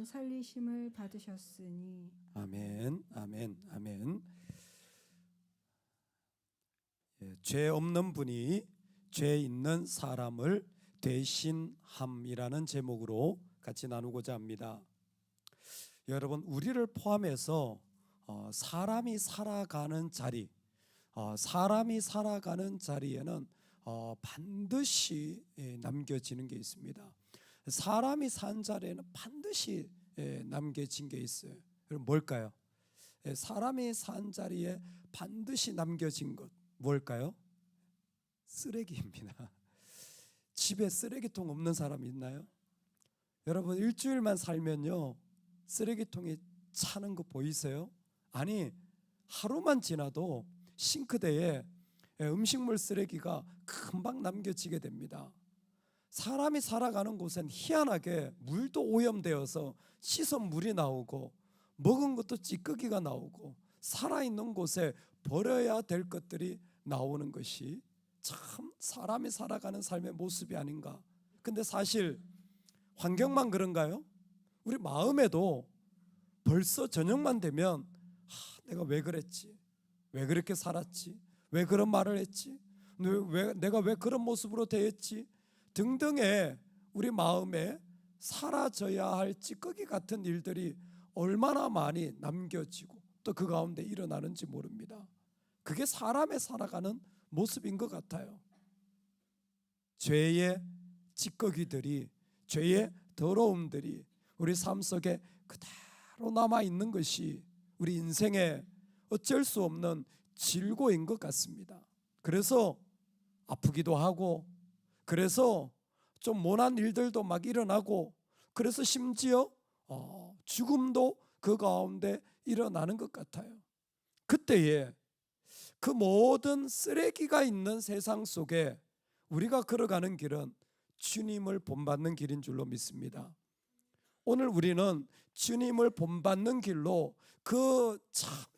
죽었던 살리심을 받으셨으니. 아멘, 아멘, 아멘. 죄 없는 분이 죄 있는 사람을 대신함이라는 제목으로 같이 나누고자 합니다. 여러분, 우리를 포함해서 사람이 살아가는 자리, 사람이 살아가는 자리에는 반드시 남겨지는 게 있습니다. 사람이 산 자리에는 반드시 남겨진 게 있어요. 그럼 뭘까요? 사람이 산 자리에 반드시 남겨진 것 뭘까요? 쓰레기입니다. 집에 쓰레기통 없는 사람 있나요? 여러분, 일주일만 살면요 쓰레기통이 차는 거 보이세요? 아니, 하루만 지나도 싱크대에 음식물 쓰레기가 금방 남겨지게 됩니다. 사람이 살아가는 곳엔 희한하게 물도 오염되어서 씻은 물이 나오고 먹은 것도 찌꺼기가 나오고 살아있는 곳에 버려야 될 것들이 나오는 것이 참 사람이 살아가는 삶의 모습이 아닌가. 근데 사실 환경만 그런가요? 우리 마음에도 벌써 저녁만 되면 내가 왜 그랬지? 왜 그렇게 살았지? 왜 그런 말을 했지? 내가 왜 그런 모습으로 대했지? 등등의 우리 마음에 사라져야 할 찌꺼기 같은 일들이 얼마나 많이 남겨지고 또 그 가운데 일어나는지 모릅니다. 그게 사람의 살아가는 모습인 것 같아요. 죄의 찌꺼기들이, 죄의 더러움들이 우리 삶 속에 그대로 남아있는 것이 우리 인생의 어쩔 수 없는 질고인 것 같습니다. 그래서 아프기도 하고, 그래서 좀 모난 일들도 막 일어나고, 그래서 심지어 죽음도 그 가운데 일어나는 것 같아요. 그때에 그 모든 쓰레기가 있는 세상 속에 우리가 걸어가는 길은 주님을 본받는 길인 줄로 믿습니다. 오늘 우리는 주님을 본받는 길로 그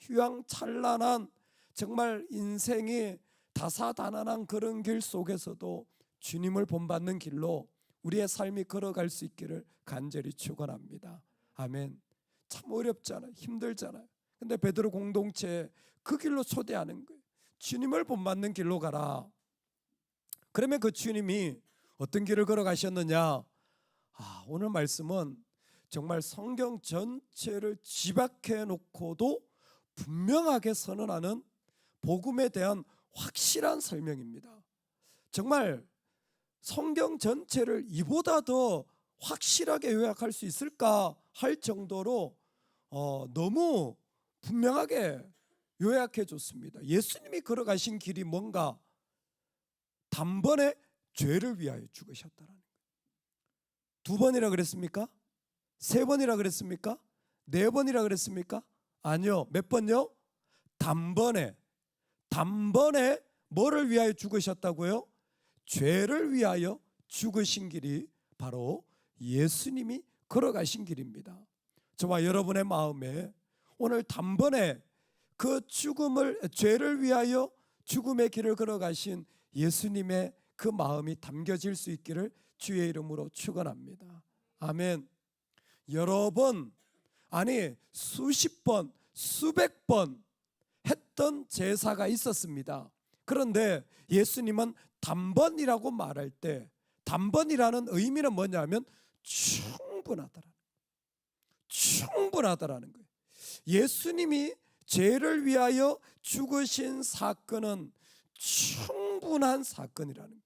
휘황찬란한 정말 인생이 다사다난한 그런 길 속에서도 주님을 본받는 길로 우리의 삶이 걸어갈 수 있기를 간절히 축원합니다. 아멘. 참 어렵잖아요. 힘들잖아요. 근데 베드로 공동체에 그 길로 초대하는 거예요. 주님을 본받는 길로 가라. 그러면 그 주님이 어떤 길을 걸어가셨느냐? 오늘 말씀은 정말 성경 전체를 집약해 놓고도 분명하게 선언하는 복음에 대한 확실한 설명입니다. 정말 성경 전체를 이보다 더 확실하게 요약할 수 있을까 할 정도로 너무 분명하게 요약해 줬습니다. 예수님이 걸어가신 길이 뭔가? 단번에 죄를 위하여 죽으셨다라는 거예요. 2번이라 그랬습니까? 3번이라 그랬습니까? 4번이라 그랬습니까? 아니요. 몇 번요? 단번에 뭐를 위하여 죽으셨다고요? 죄를 위하여 죽으신 길이 바로 예수님이 걸어가신 길입니다. 저와 여러분의 마음에 오늘 단번에 그 죄를 위하여 죽음의 길을 걸어가신 예수님의 그 마음이 담겨질 수 있기를 주의 이름으로 축원합니다. 아멘. 여러 번, 아니 수십 번, 수백 번 했던 제사가 있었습니다. 그런데 예수님은 단번이라고 말할 때 단번이라는 의미는 뭐냐면 충분하다라는 거예요. 예수님이 죄를 위하여 죽으신 사건은 충분한 사건이라는 거예요.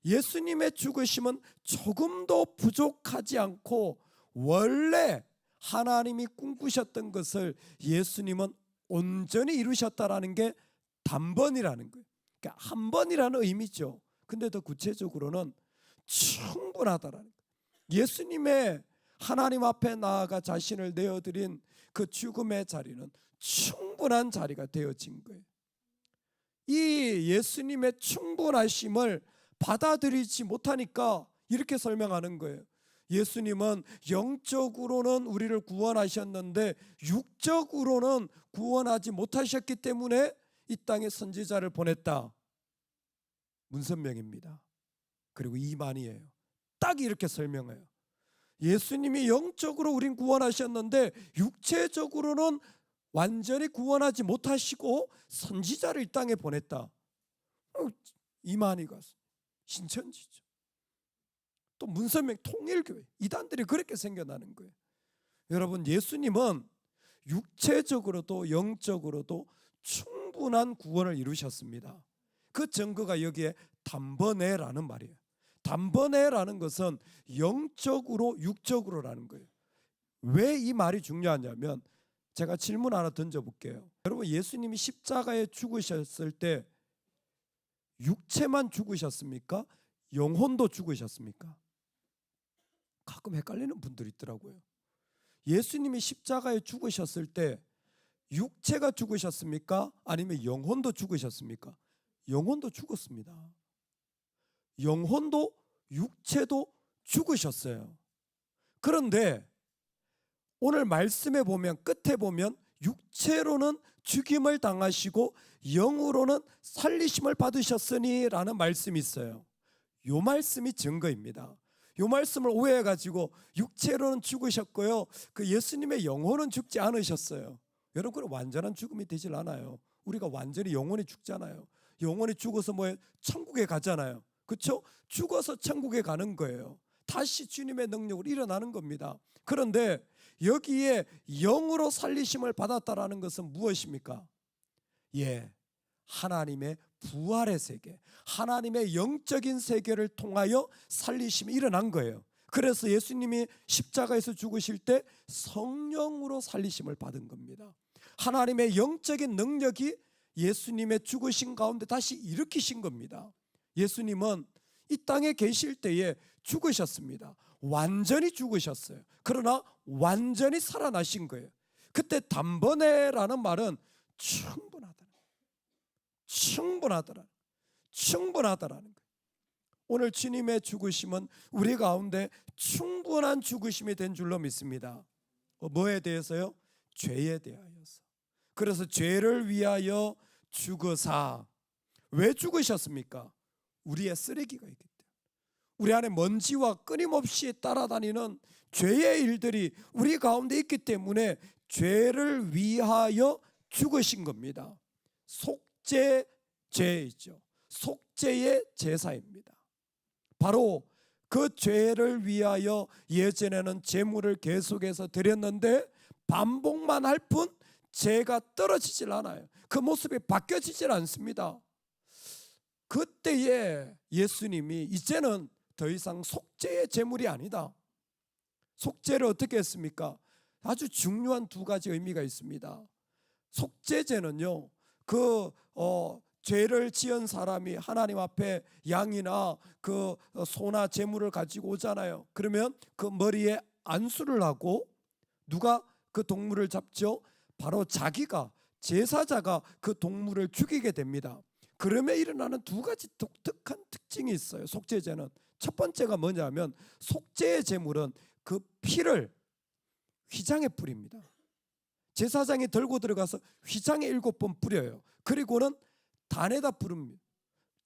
예수님의 죽으심은 조금도 부족하지 않고 원래 하나님이 꿈꾸셨던 것을 예수님은 온전히 이루셨다라는 게 단번이라는 거예요. 그러니까 한 번이라는 의미죠. 근데 더 구체적으로는 충분하다라는 거예요. 예수님의 하나님 앞에 나아가 자신을 내어드린 그 죽음의 자리는 충분한 자리가 되어진 거예요. 이 예수님의 충분하심을 받아들이지 못하니까 이렇게 설명하는 거예요. 예수님은 영적으로는 우리를 구원하셨는데 육적으로는 구원하지 못하셨기 때문에 이 땅에 선지자를 보냈다. 문선명입니다. 그리고 이만희예요. 딱 이렇게 설명해요. 예수님이 영적으로 우린 구원하셨는데 육체적으로는 완전히 구원하지 못하시고 선지자를 이 땅에 보냈다. 이만희가 신천지죠. 또 문선명 통일교회 이단들이 그렇게 생겨나는 거예요. 여러분, 예수님은 육체적으로도 영적으로도 충분한 구원을 이루셨습니다. 그 증거가 여기에 단번에라는 말이에요. 단번에라는 것은 영적으로 육적으로라는 거예요. 왜 이 말이 중요하냐면 제가 질문 하나 던져볼게요. 여러분, 예수님이 십자가에 죽으셨을 때 육체만 죽으셨습니까? 영혼도 죽으셨습니까? 가끔 헷갈리는 분들이 있더라고요. 예수님이 십자가에 죽으셨을 때 육체가 죽으셨습니까? 아니면 영혼도 죽으셨습니까? 영혼도 죽었습니다. 영혼도 육체도 죽으셨어요. 그런데 오늘 말씀에 보면 끝에 보면 육체로는 죽임을 당하시고 영으로는 살리심을 받으셨으니 라는 말씀이 있어요. 요 말씀이 증거입니다. 요 말씀을 오해해가지고 육체로는 죽으셨고요, 그 예수님의 영혼은 죽지 않으셨어요. 여러분, 그건 완전한 죽음이 되질 않아요. 우리가 완전히 영혼이 죽잖아요. 영혼이 죽어서 천국에 가잖아요. 그렇죠? 죽어서 천국에 가는 거예요. 다시 주님의 능력으로 일어나는 겁니다. 그런데 여기에 영으로 살리심을 받았다라는 것은 무엇입니까? 하나님의 부활의 세계, 하나님의 영적인 세계를 통하여 살리심이 일어난 거예요. 그래서 예수님이 십자가에서 죽으실 때 성령으로 살리심을 받은 겁니다. 하나님의 영적인 능력이 예수님의 죽으신 가운데 다시 일으키신 겁니다. 예수님은 이 땅에 계실 때에 죽으셨습니다. 완전히 죽으셨어요. 그러나 완전히 살아나신 거예요. 그때 단번에라는 말은 충분하다라는 거예요. 오늘 주님의 죽으심은 우리 가운데 충분한 죽으심이 된 줄로 믿습니다. 뭐에 대해서요? 죄에 대하여서. 그래서 죄를 위하여 죽으사. 왜 죽으셨습니까? 우리의 쓰레기가 있기 때문에, 우리 안에 먼지와 끊임없이 따라다니는 죄의 일들이 우리 가운데 있기 때문에 죄를 위하여 죽으신 겁니다. 속죄죄이죠. 속죄의 제사입니다. 바로 그 죄를 위하여 예전에는 제물을 계속해서 드렸는데 반복만 할 뿐 죄가 떨어지질 않아요. 그 모습이 바뀌어지질 않습니다. 그때에 예수님이 이제는 더 이상 속죄의 제물이 아니다. 속죄를 어떻게 했습니까? 아주 중요한 두 가지 의미가 있습니다. 속죄제는요, 죄를 지은 사람이 하나님 앞에 양이나 소나 제물을 가지고 오잖아요. 그러면 그 머리에 안수를 하고 누가 그 동물을 잡죠? 바로 자기가, 제사자가 그 동물을 죽이게 됩니다. 그러면 일어나는 두 가지 독특한 특징이 있어요. 속죄제는 첫 번째가 뭐냐면, 속죄의 제물은 그 피를 휘장에 뿌립니다. 제사장이 들고 들어가서 휘장에 7번 뿌려요. 그리고는 단에다 뿌립니다.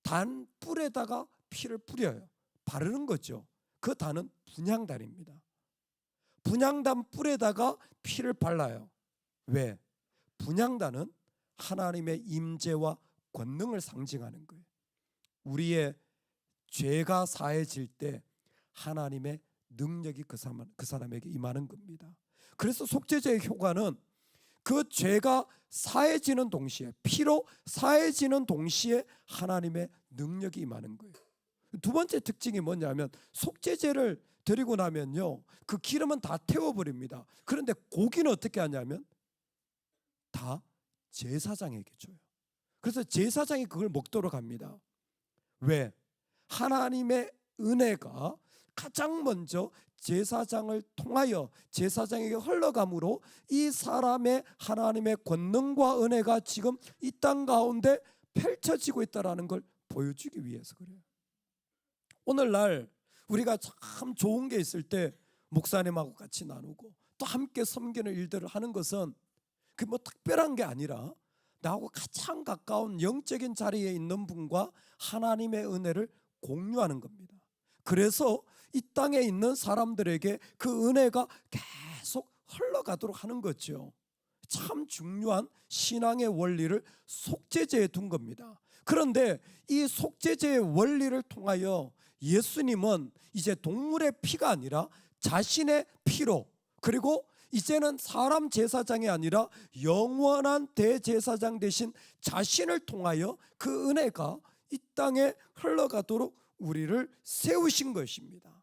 단불에다가 피를 뿌려요. 바르는 거죠. 그 단은 분향단입니다. 분향단 뿔에다가 피를 발라요. 왜? 분향단은 하나님의 임재와 권능을 상징하는 거예요. 우리의 죄가 사해질 때 하나님의 능력이 그 사람에게 임하는 겁니다. 그래서 속죄제의 효과는 그 죄가 사해지는 동시에, 피로 사해지는 동시에 하나님의 능력이 임하는 거예요. 두 번째 특징이 뭐냐면, 속죄제를 드리고 나면요, 그 기름은 다 태워버립니다. 그런데 고기는 어떻게 하냐면 다 제사장에게 줘요. 그래서 제사장이 그걸 먹도록 합니다. 왜? 하나님의 은혜가 가장 먼저 제사장을 통하여 제사장에게 흘러감으로 이 사람의 하나님의 권능과 은혜가 지금 이 땅 가운데 펼쳐지고 있다는 걸 보여주기 위해서 그래요. 오늘날 우리가 참 좋은 게 있을 때 목사님하고 같이 나누고 또 함께 섬기는 일들을 하는 것은 그 뭐 특별한 게 아니라 나하고 가장 가까운 영적인 자리에 있는 분과 하나님의 은혜를 공유하는 겁니다. 그래서 이 땅에 있는 사람들에게 그 은혜가 계속 흘러가도록 하는 거죠. 참 중요한 신앙의 원리를 속죄제에 둔 겁니다. 그런데 이 속죄제의 원리를 통하여 예수님은 이제 동물의 피가 아니라 자신의 피로, 그리고 이제는 사람 제사장이 아니라 영원한 대제사장 되신 자신을 통하여 그 은혜가 이 땅에 흘러가도록 우리를 세우신 것입니다.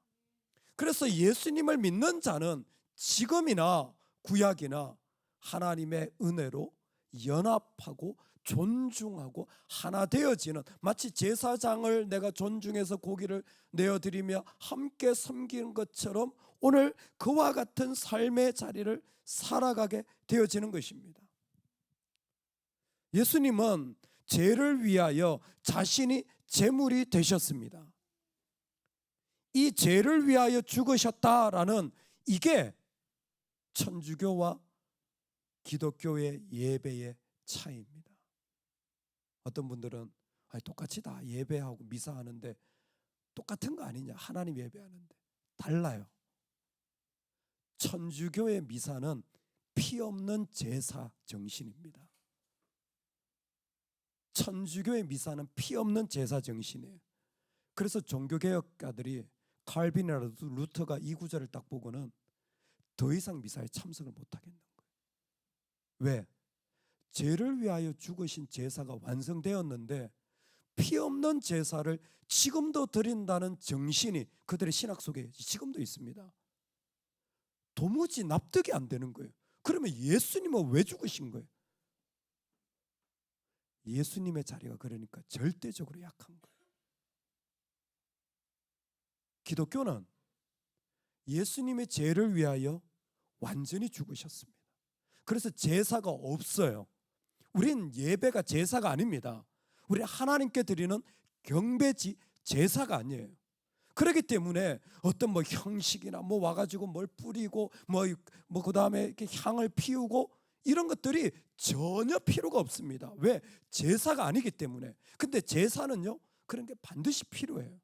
그래서 예수님을 믿는 자는 지금이나 구약이나 하나님의 은혜로 연합하고 존중하고 하나 되어지는, 마치 제사장을 내가 존중해서 고기를 내어드리며 함께 섬기는 것처럼 오늘 그와 같은 삶의 자리를 살아가게 되어지는 것입니다. 예수님은 죄를 위하여 자신이 제물이 되셨습니다. 이 죄를 위하여 죽으셨다라는, 이게 천주교와 기독교의 예배의 차이입니다. 어떤 분들은 똑같이 다 예배하고 미사하는데 똑같은 거 아니냐, 하나님 예배하는데. 달라요. 천주교의 미사는 피 없는 제사 정신입니다. 천주교의 미사는 피 없는 제사 정신이에요. 그래서 종교개혁가들이 칼빈이나 루터가 이 구절을 딱 보고는 더 이상 미사에 참석을 못하겠는 거예요. 왜? 죄를 위하여 죽으신 제사가 완성되었는데 피 없는 제사를 지금도 드린다는 정신이 그들의 신학 속에 지금도 있습니다. 도무지 납득이 안 되는 거예요. 그러면 예수님은 왜 죽으신 거예요? 예수님의 자리가 그러니까 절대적으로 약한 거예요. 기독교는 예수님의 죄를 위하여 완전히 죽으셨습니다. 그래서 제사가 없어요. 우린 예배가 제사가 아닙니다. 우리 하나님께 드리는 경배지 제사가 아니에요. 그렇기 때문에 어떤 뭐 형식이나 뭐 와가지고 뭘 뿌리고 뭐 그다음에 이렇게 향을 피우고 이런 것들이 전혀 필요가 없습니다. 왜? 제사가 아니기 때문에. 근데 제사는요, 그런 게 반드시 필요해요.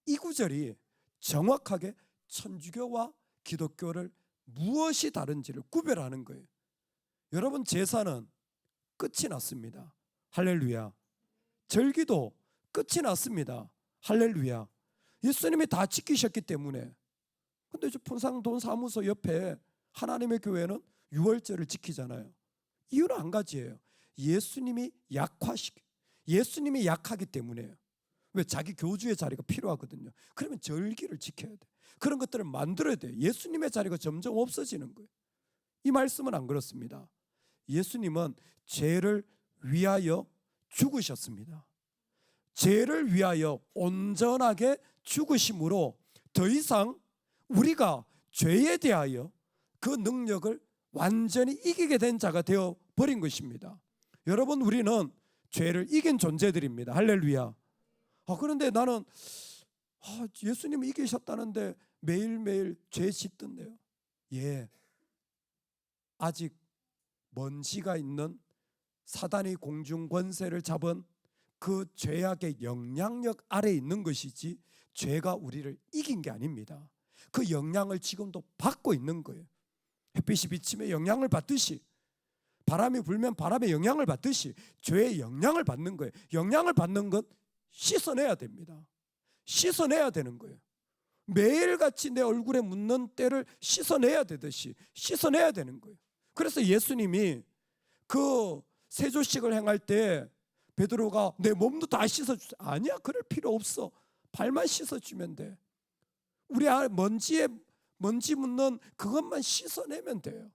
이 구절이 정확하게 천주교와 기독교를 무엇이 다른지를 구별하는 거예요. 여러분, 제사는 끝이 났습니다. 할렐루야. 절기도 끝이 났습니다. 할렐루야. 예수님이 다 지키셨기 때문에. 근데 풍상돈사무소 옆에 하나님의 교회는 유월절을 지키잖아요. 이유는 한 가지예요. 예수님이 예수님이 약하기 때문에요. 왜? 자기 교주의 자리가 필요하거든요. 그러면 절기를 지켜야 돼. 그런 것들을 만들어야 돼. 예수님의 자리가 점점 없어지는 거예요. 이 말씀은 안 그렇습니다. 예수님은 죄를 위하여 죽으셨습니다. 죄를 위하여 온전하게 죽으심으로 더 이상 우리가 죄에 대하여 그 능력을 완전히 이기게 된 자가 되어 버린 것입니다. 여러분, 우리는 죄를 이긴 존재들입니다. 할렐루야. 그런데 나는 예수님이 이기셨다는데 매일매일 죄 짓던데요. 예, 아직 먼지가 있는 사단이 공중 권세를 잡은 그 죄악의 영향력 아래에 있는 것이지 죄가 우리를 이긴 게 아닙니다. 그 영향을 지금도 받고 있는 거예요. 햇빛이 비치면 영향을 받듯이, 바람이 불면 바람의 영향을 받듯이 죄의 영향을 받는 거예요. 영향을 받는 것 씻어내야 됩니다. 씻어내야 되는 거예요. 매일같이 내 얼굴에 묻는 때를 씻어내야 되듯이 씻어내야 되는 거예요. 그래서 예수님이 그 세조식을 행할 때 베드로가 내 몸도 다 씻어주세요. 아니야, 그럴 필요 없어. 발만 씻어주면 돼. 우리 먼지 묻는 그것만 씻어내면 돼요.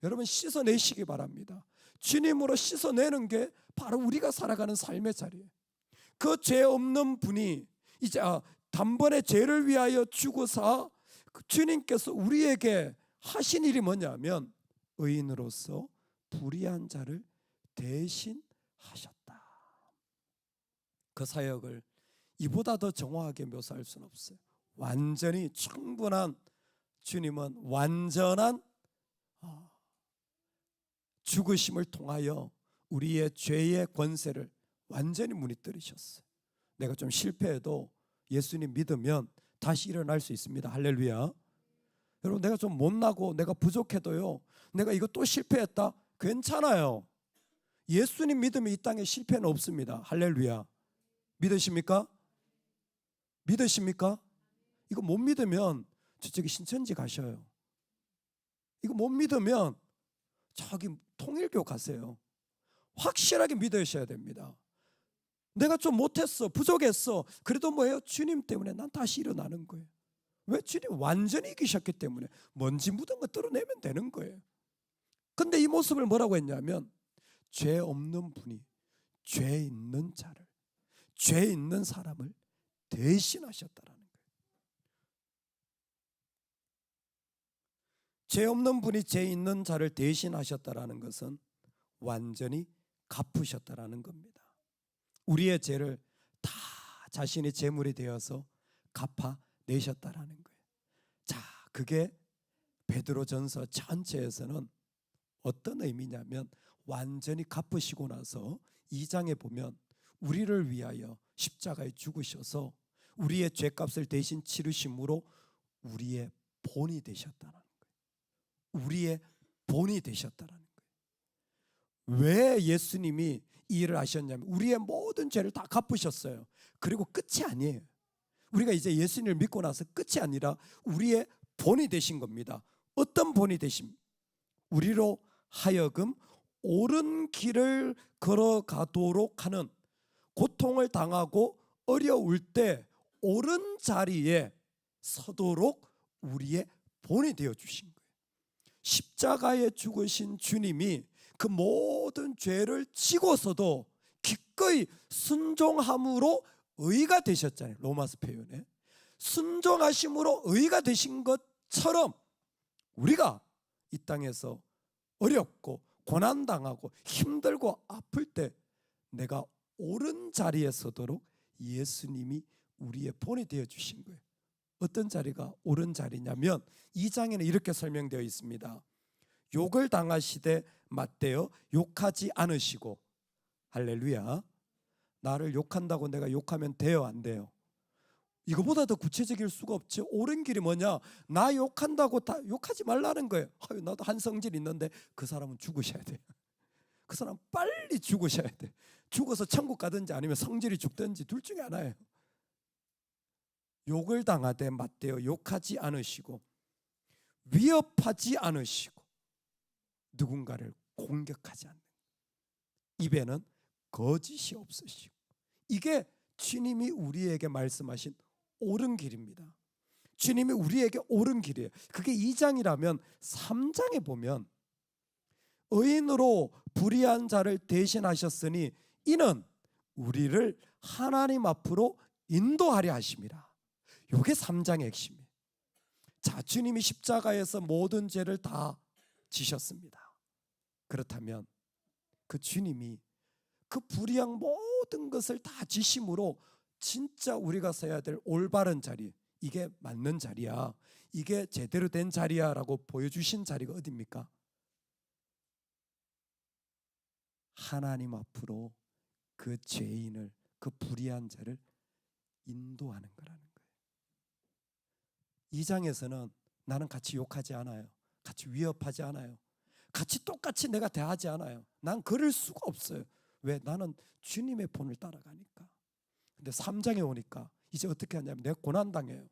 여러분, 씻어내시기 바랍니다. 주님으로 씻어내는 게 바로 우리가 살아가는 삶의 자리예요. 그 죄 없는 분이 이제 단번에 죄를 위하여 죽으사 주님께서 우리에게 하신 일이 뭐냐면 의인으로서 불의한 자를 대신하셨다. 그 사역을 이보다 더 정확하게 묘사할 수는 없어요. 완전히 충분한, 주님은 완전한 죽으심을 통하여 우리의 죄의 권세를 완전히 무너뜨리셨어요. 내가 좀 실패해도 예수님 믿으면 다시 일어날 수 있습니다. 할렐루야. 여러분, 내가 좀 못나고 내가 부족해도요, 내가 이거 또 실패했다, 괜찮아요. 예수님 믿으면 이 땅에 실패는 없습니다. 할렐루야. 믿으십니까? 믿으십니까? 이거 못 믿으면 저쪽에 신천지 가셔요. 이거 못 믿으면 저기 통일교 가세요. 확실하게 믿으셔야 됩니다. 내가 좀 못했어, 부족했어, 그래도 뭐예요? 주님 때문에 난 다시 일어나는 거예요. 왜? 주님 완전히 이기셨기 때문에 먼지 묻은 거 뚫어내면 되는 거예요. 근데 이 모습을 뭐라고 했냐면, 죄 없는 분이 죄 있는 자를, 죄 있는 사람을 대신하셨다라는 거예요. 죄 없는 분이 죄 있는 자를 대신하셨다라는 것은 완전히 갚으셨다라는 겁니다. 우리의 죄를 다 자신의 제물이 되어서 갚아내셨다라는 거예요. 자, 그게 베드로전서 전체에서는 어떤 의미냐면, 완전히 갚으시고 나서 2장에 보면 우리를 위하여 십자가에 죽으셔서 우리의 죄값을 대신 치르심으로 우리의 본이 되셨다는 거예요. 우리의 본이 되셨다는 거예요. 왜 예수님이 이 일을 하셨냐면, 우리의 모든 죄를 다 갚으셨어요. 그리고 끝이 아니에요. 우리가 이제 예수님을 믿고 나서 끝이 아니라 우리의 본이 되신 겁니다. 어떤 본이 되심? 우리로 하여금 옳은 길을 걸어가도록 하는, 고통을 당하고 어려울 때 옳은 자리에 서도록 우리의 본이 되어 주신 거예요. 십자가에 죽으신 주님이 그 모든 죄를 지고서도 기꺼이 순종함으로 의가 되셨잖아요. 로마서 표현에 순종하심으로 의가 되신 것처럼, 우리가 이 땅에서 어렵고 고난당하고 힘들고 아플 때 내가 옳은 자리에 서도록 예수님이 우리의 본이 되어 주신 거예요. 어떤 자리가 옳은 자리냐면, 2장에는 이렇게 설명되어 있습니다. 욕을 당하시되 맞대어 욕하지 않으시고. 할렐루야. 나를 욕한다고 내가 욕하면 돼요, 안 돼요? 이거보다 더 구체적일 수가 없죠. 옳은 길이 뭐냐? 나 욕한다고 다 욕하지 말라는 거예요. 아유, 나도 한 성질 있는데 그 사람은 죽으셔야 돼요. 그 사람 빨리 죽으셔야 돼. 죽어서 천국 가든지 아니면 성질이 죽든지 둘 중에 하나예요. 욕을 당하되 맞대어 욕하지 않으시고 위협하지 않으시고 누군가를 공격하지 않는, 입에는 거짓이 없으시고, 이게 주님이 우리에게 말씀하신 옳은 길입니다. 주님이 우리에게 옳은 길이에요. 그게 2장이라면 3장에 보면 의인으로 불의한 자를 대신하셨으니 이는 우리를 하나님 앞으로 인도하려 하심이라. 이게 3장의 핵심이에요. 자, 주님이 십자가에서 모든 죄를 다 지셨습니다. 그렇다면 그 주님이 그 불의한 모든 것을 다 지심으로 진짜 우리가 서야 될 올바른 자리, 이게 맞는 자리야, 이게 제대로 된 자리야 라고 보여주신 자리가 어디입니까? 하나님 앞으로 그 죄인을, 그 불의한 자를 인도하는 거라는 거예요. 2장에서는 나는 같이 욕하지 않아요. 같이 위협하지 않아요. 같이 똑같이 내가 대하지 않아요. 난 그럴 수가 없어요. 왜? 나는 주님의 본을 따라가니까. 근데 3장에 오니까 이제 어떻게 하냐면, 내가 고난당해요.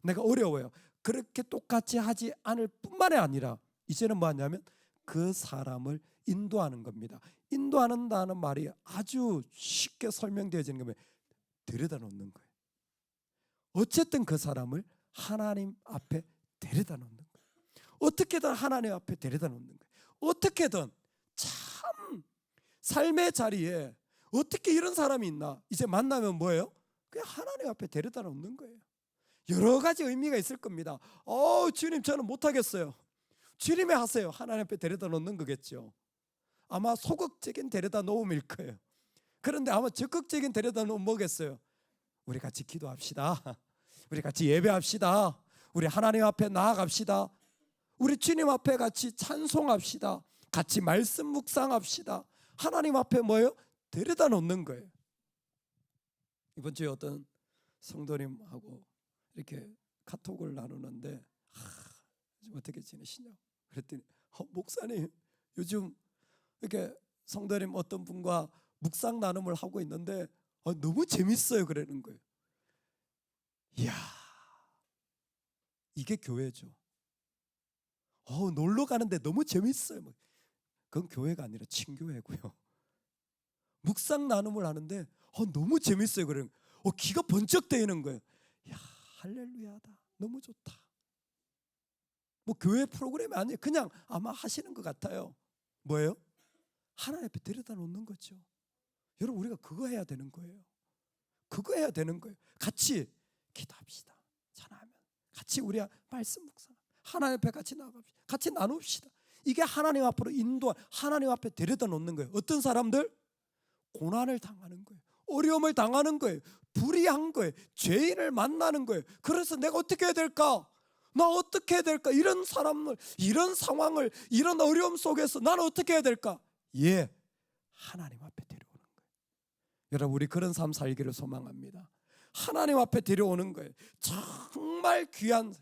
내가 어려워요. 그렇게 똑같이 하지 않을 뿐만이 아니라 이제는 뭐 하냐면 그 사람을 인도하는 겁니다. 인도한다는 말이 아주 쉽게 설명되어지는 거면 데려다 놓는 거예요. 어쨌든 그 사람을 하나님 앞에 데려다 놓는 거예요. 어떻게든 하나님 앞에 데려다 놓는 거예요. 어떻게든. 참 삶의 자리에 어떻게 이런 사람이 있나? 이제 만나면 뭐예요? 그냥 하나님 앞에 데려다 놓는 거예요. 여러 가지 의미가 있을 겁니다. 주님, 저는 못하겠어요. 주님이 하세요. 하나님 앞에 데려다 놓는 거겠죠. 아마 소극적인 데려다 놓음일 거예요. 그런데 아마 적극적인 데려다 놓으면 뭐겠어요? 우리 같이 기도합시다. 우리 같이 예배합시다. 우리 하나님 앞에 나아갑시다. 우리 주님 앞에 같이 찬송합시다. 같이 말씀 묵상합시다. 하나님 앞에 뭐예요? 데려다 놓는 거예요. 이번 주에 어떤 성도님하고 이렇게 카톡을 나누는데 요즘 어떻게 지내시냐고 그랬더니 목사님 요즘 이렇게 성도님 어떤 분과 묵상 나눔을 하고 있는데 너무 재밌어요 그러는 거예요. 이야, 이게 교회죠. 놀러 가는데 너무 재밌어요. 그건 교회가 아니라 친교회고요. 묵상 나눔을 하는데 너무 재밌어요 그러는 거예요. 귀가 번쩍 뜨이는 거예요. 야, 할렐루야다. 너무 좋다. 뭐 교회 프로그램이 아니에요. 그냥 아마 하시는 것 같아요. 뭐예요? 하나님 앞에 데려다 놓는 거죠. 여러분 우리가 그거 해야 되는 거예요. 그거 해야 되는 거예요. 같이 기도합시다. 전화하면 같이 우리가 말씀 묵상 하나님 앞에 같이 나갑시다. 같이 나눕시다. 이게 하나님 앞으로 인도, 하나님 앞에 데려다 놓는 거예요. 어떤 사람들? 고난을 당하는 거예요. 어려움을 당하는 거예요. 불의한 거예요. 죄인을 만나는 거예요. 그래서 내가 어떻게 해야 될까? 나 어떻게 해야 될까? 이런 사람을, 이런 상황을, 이런 어려움 속에서 나는 어떻게 해야 될까? 하나님 앞에 데려오는 거예요. 여러분 우리 그런 삶 살기를 소망합니다. 하나님 앞에 데려오는 거예요. 정말 귀한.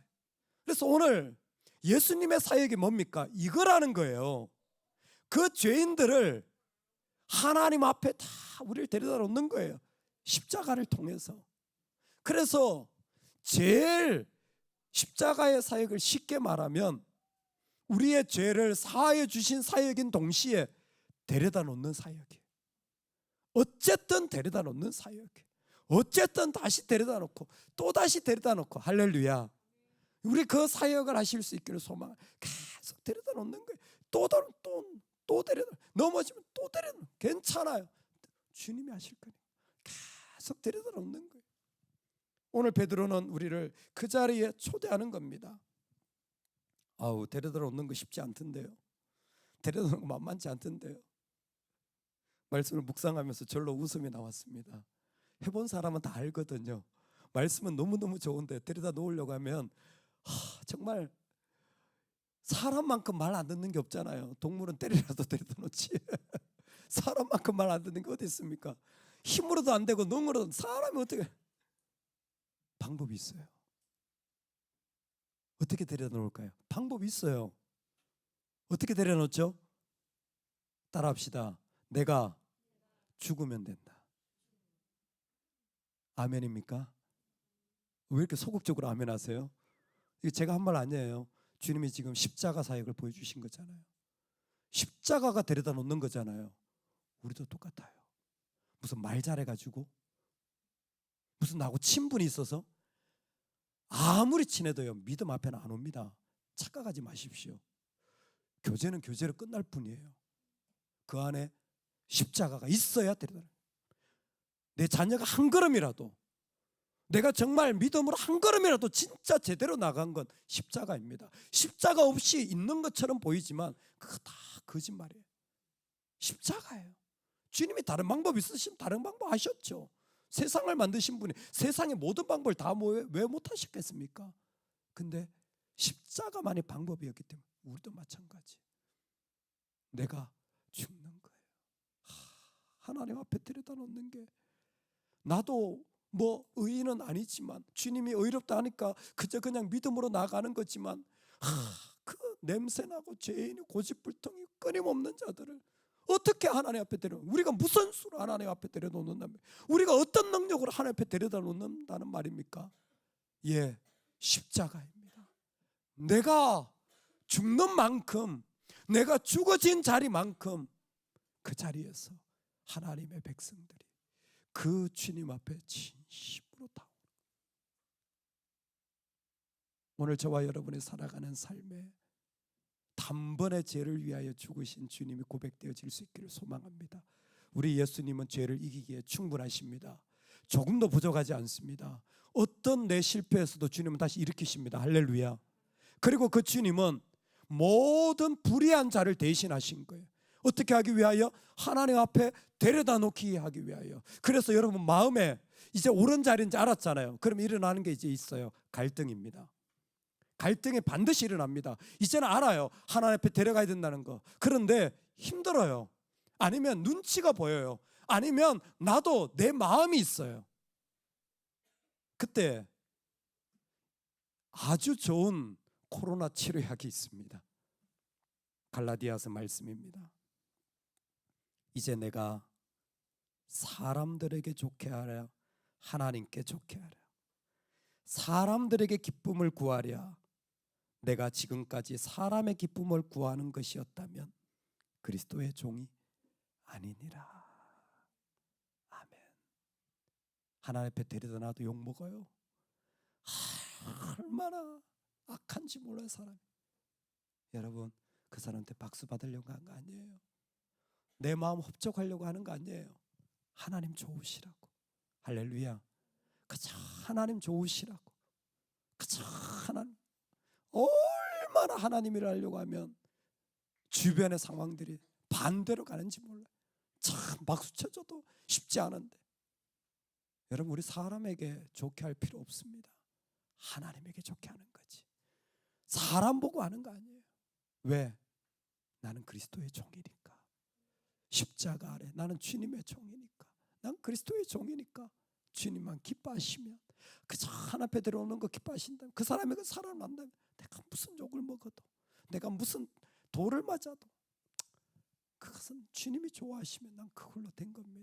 그래서 오늘 예수님의 사역이 뭡니까? 이거라는 거예요. 그 죄인들을 하나님 앞에 다 우리를 데려다 놓는 거예요. 십자가를 통해서. 그래서 제일 십자가의 사역을 쉽게 말하면 우리의 죄를 사하여 주신 사역인 동시에 데려다 놓는 사역이에요. 어쨌든 데려다 놓는 사역이에요. 어쨌든 다시 데려다 놓고 또 다시 데려다 놓고 할렐루야. 우리 그 사역을 하실 수 있기를 소망. 계속 데려다 놓는 거예요. 또 데려다 넘어지면 또 데려다 괜찮아요. 주님이 하실 거예요. 계속 데려다 놓는 거예요. 오늘 베드로는 우리를 그 자리에 초대하는 겁니다. 데려다 놓는 거 쉽지 않던데요. 데려다 놓는 거 만만치 않던데요. 말씀을 묵상하면서 절로 웃음이 나왔습니다. 해본 사람은 다 알거든요. 말씀은 너무너무 좋은데 데려다 놓으려고 하면 정말 사람만큼 말 안 듣는 게 없잖아요. 동물은 때리라도 데려다 놓지. 사람만큼 말 안 듣는 게 어디 있습니까? 힘으로도 안 되고 능으로도. 사람이 어떻게 방법이 있어요. 어떻게 데려다 놓을까요? 방법이 있어요. 어떻게 데려다 놓죠? 따라합시다. 내가 죽으면 된다. 아멘입니까? 왜 이렇게 소극적으로 아멘 하세요? 이게 제가 한 말 아니에요. 주님이 지금 십자가 사역을 보여주신 거잖아요. 십자가가 데려다 놓는 거잖아요. 우리도 똑같아요. 무슨 말 잘해가지고 무슨 나하고 친분이 있어서 아무리 친해도요 믿음 앞에는 안 옵니다. 착각하지 마십시오. 교제는 교제로 끝날 뿐이에요. 그 안에 십자가가 있어야 데려다. 내 자녀가 한 걸음이라도, 내가 정말 믿음으로 한 걸음이라도 진짜 제대로 나간 건 십자가입니다. 십자가 없이 있는 것처럼 보이지만 그거 다 거짓말이에요. 십자가예요. 주님이 다른 방법 있으시면 다른 방법 하셨죠. 세상을 만드신 분이 세상의 모든 방법을 다 왜 못하셨겠습니까? 근데 십자가만이 방법이었기 때문에 우리도 마찬가지. 내가 죽는 거예요. 하나님 앞에 데려다 놓는 게, 나도 뭐 의인은 아니지만 주님이 의롭다 하니까 그저 그냥 믿음으로 나가는 거지만 그 냄새나고 죄인이 고집불통이 끊임없는 자들을 어떻게 하나님 앞에 우리가 무슨 수로 하나님 앞에 데려놓는다면, 우리가 어떤 능력으로 하나님 앞에 데려다 놓는다는 말입니까? 십자가입니다. 내가 죽는 만큼, 내가 죽어진 자리만큼 그 자리에서 하나님의 백성들이 그 주님 앞에 진심으로 다. 오늘 저와 여러분이 살아가는 삶에 단번에 죄를 위하여 죽으신 주님이 고백되어질 수 있기를 소망합니다. 우리 예수님은 죄를 이기기에 충분하십니다. 조금도 부족하지 않습니다. 어떤 내 실패에서도 주님은 다시 일으키십니다. 할렐루야. 그리고 그 주님은 모든 불의한 자를 대신하신 거예요. 어떻게 하기 위하여? 하나님 앞에 데려다 놓기 하기 위하여. 그래서 여러분 마음에 이제 옳은 자리인지 알았잖아요. 그럼 일어나는 게 이제 있어요. 갈등입니다. 갈등이 반드시 일어납니다. 이제는 알아요. 하나님 앞에 데려가야 된다는 거. 그런데 힘들어요. 아니면 눈치가 보여요. 아니면 나도 내 마음이 있어요. 그때 아주 좋은 코로나 치료약이 있습니다. 갈라디아서 말씀입니다. 이제 내가 사람들에게 좋게 하랴 하나님께 좋게 하랴, 사람들에게 기쁨을 구하랴 내가 지금까지 사람의 기쁨을 구하는 것이었다면 그리스도의 종이 아니니라. 아멘. 하나님 앞에 데려다 놔도 욕먹어요. 얼마나 악한지 몰라요 사람이. 여러분, 그 사람한테 박수 받으려고 한 거 아니에요. 내 마음 흡족하려고 하는 거 아니에요. 하나님 좋으시라고. 할렐루야. 그저 하나님 좋으시라고. 그저 하나님. 얼마나 하나님을 하려고 하면 주변의 상황들이 반대로 가는지 몰라요. 참 박수 쳐줘도 쉽지 않은데. 여러분, 우리 사람에게 좋게 할 필요 없습니다. 하나님에게 좋게 하는 거지. 사람 보고 하는 거 아니에요. 왜? 나는 그리스도의 종이니까. 십자가 아래 나는 주님의 종이니까. 난 그리스도의 종이니까. 주님만 기뻐하시면, 그저 하나 앞에 들어오는 거 기뻐하신다면, 그 사람에게 살아난다면, 내가 무슨 욕을 먹어도, 내가 무슨 돌을 맞아도 그것은 주님이 좋아하시면 난 그걸로 된 겁니다.